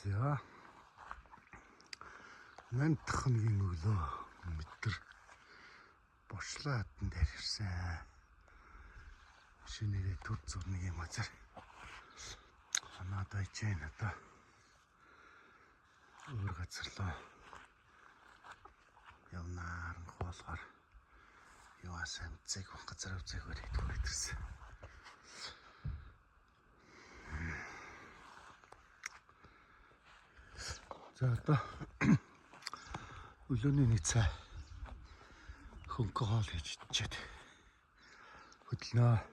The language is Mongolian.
За. Нантхны өглөө метр бошлоо хатан дээр ирсэн. Шинээрээ төр зурны юм азар. Надад ичээ надаа. Өөр газарлаа. Явнаар хоолгоор юуаас амцэг газар авцэг өрөөд ирсэн. За одоо өглөөний нэг цай хөнгө хоол хийж идчихэд хөдлөнө.